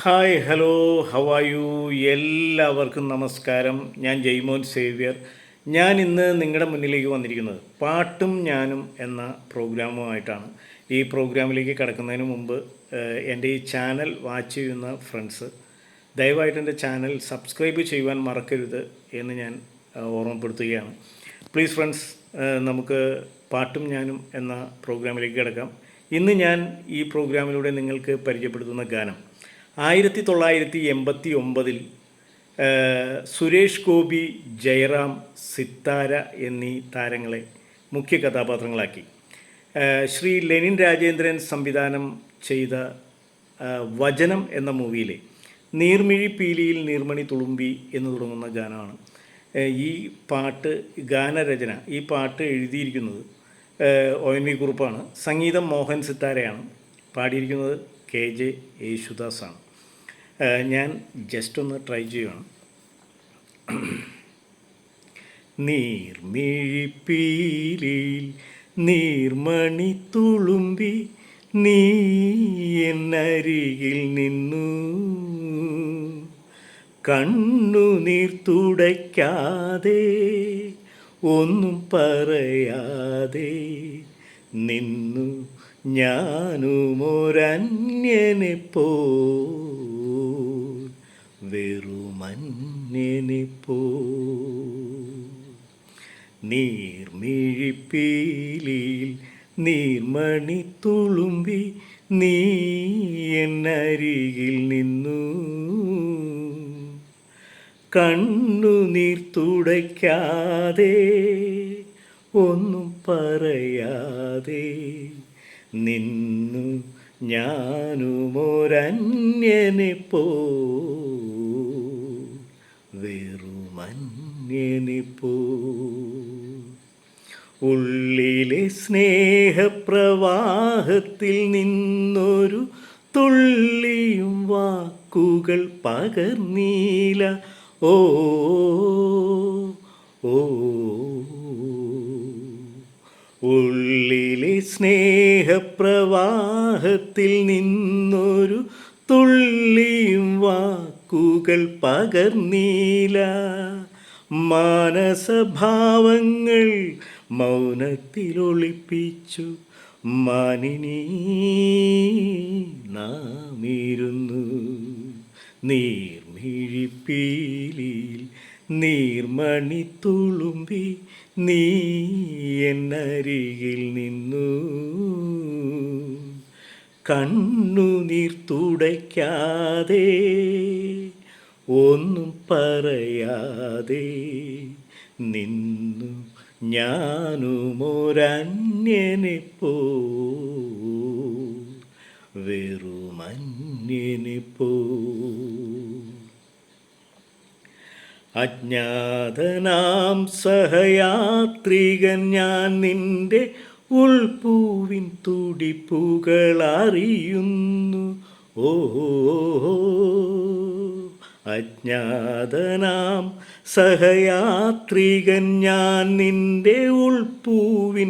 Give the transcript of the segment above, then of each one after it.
Hi hello how are you എല്ലാവർക്കും നമസ്കാരം. ഞാൻ ജയ്മോൻ സേവ്യർ. ഞാൻ ഇന്ന് നിങ്ങളുടെ മുന്നിലേക്ക് വന്നിരിക്കുന്നത് പാട്ടും ഞാനും എന്ന പ്രോഗ്രാമുമായിട്ടാണ്. ഈ പ്രോഗ്രാമിലേക്ക് കടക്കുന്നതിന് മുമ്പ് എൻ്റെ ഈ ചാനൽ വാച്ച് ചെയ്യുന്ന ഫ്രണ്ട്സ് ദയവായിട്ട് എൻ്റെ ചാനൽ സബ്സ്ക്രൈബ് ചെയ്യുവാൻ മറക്കരുത് എന്ന് ഞാൻ ഓർമ്മപ്പെടുത്തുകയാണ്. പ്ലീസ് ഫ്രണ്ട്സ്, നമുക്ക് പാട്ടും ഞാനും എന്ന പ്രോഗ്രാമിലേക്ക് കിടക്കാം. ഇന്ന് ഞാൻ ഈ പ്രോഗ്രാമിലൂടെ നിങ്ങൾക്ക് പരിചയപ്പെടുത്തുന്ന ഗാനം 1989 സുരേഷ് ഗോപി, ജയറാം, സിത്താര എന്നീ താരങ്ങളെ മുഖ്യ കഥാപാത്രങ്ങളാക്കി ശ്രീ ലെനിൻ രാജേന്ദ്രൻ സംവിധാനം ചെയ്ത വചനം എന്ന മൂവിയിലെ നീർമിഴി പീലിയിൽ നീർമണി തുളുമ്പി എന്ന് തുടങ്ങുന്ന ഗാനമാണ്. ഈ പാട്ട് ഗാനരചന, ഈ പാട്ട് എഴുതിയിരിക്കുന്നത് ONV കുറുപ്പാണ്. സംഗീതം മോഹൻ സിത്താരയാണ്. പാടിയിരിക്കുന്നത് KJ യേശുദാസാണ്. ഞാൻ ജസ്റ്റ് ഒന്ന് ട്രൈ ചെയ്യുകയാണ്. നീർമിഴിപ്പീലിയിൽ നീർമണി തുളുമ്പി നീ എന്നരികിൽ നിന്നു, കണ്ണുനീർ തുടയ്ക്കാതെ ഒന്നും പറയാതെ നിന്നു ഞാനുമൊരന്യനെ പോൽ, വെറുമന്യനെ പോൽ. നീർമിഴിപ്പീലിയിൽ നീർമണി തുളുമ്പി നീ എന്നരികിൽ നിന്നു, കണ്ണുനീർ തുടയ്ക്കാതെ ഒന്നും പറയാതെ നിന്നു ഞാനുമൊരന്യനെ പോൽ, വെറുമന്യനെ പോൽ. ഉള്ളിലെ സ്നേഹപ്രവാഹത്തിൽ നിന്നൊരു തുള്ളിയും വാക്കുകൾ പകർന്നീല. ഓ ഓ ഉള്ളിലെ സ്നേഹപ്രവാഹത്തിൽ നിന്നൊരു തുള്ളിയും വാക്കുകൾ പകർന്നീല. മാനസഭാവങ്ങൾ മൗനത്തിലൊളിപ്പിച്ചു മാനിനി നാമിരുന്നു. നീർമിഴിപ്പീലിയിൽ നീർമണി തുളുമ്പി നീ എന്നരികിൽ നിന്നു, കണ്ണുനീർ തുടയ്ക്കാതെ ഒന്നും പറയാതെ നിന്നു ഞാനുമൊരന്യനെ പോൽ, വെറുമന്യനെ പോൽ. അജ്ഞാതനാം സഹയാത്രികൻ ഞാൻ നിന്റെ ഉൾപ്പൂവിൻ തുടിപ്പുകൾ അറിയുന്നു. ഓ അജ്ഞാതനാം സഹയാത്രികൻ ഞാൻ നിന്റെ ഉൾപ്പൂവിൻ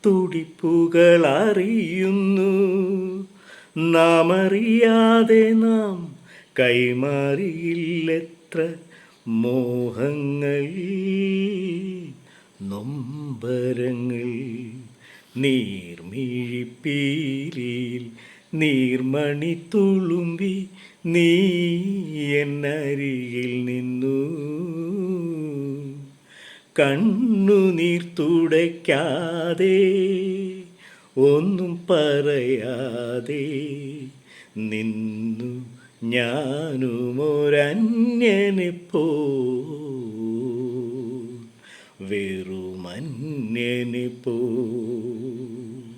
തുടിപ്പുകൾ അറിയുന്നു. നാം അറിയാതെ നാം കൈമാറിയില്ലെത്ര മോഹങ്ങൾ, നൊമ്പരങ്ങൾ. നീർമിഴിപ്പീലിയിൽ നീർമണി തുളുമ്പി നീ എന്നരികിൽ നിന്നു, കണ്ണുനീർ തുടയ്ക്കാതെ ഒന്നും പറയാതെ നിന്നു ഞാനുമൊരന്യനെ പോൽ, വെറുമന്യനെ പോൽ.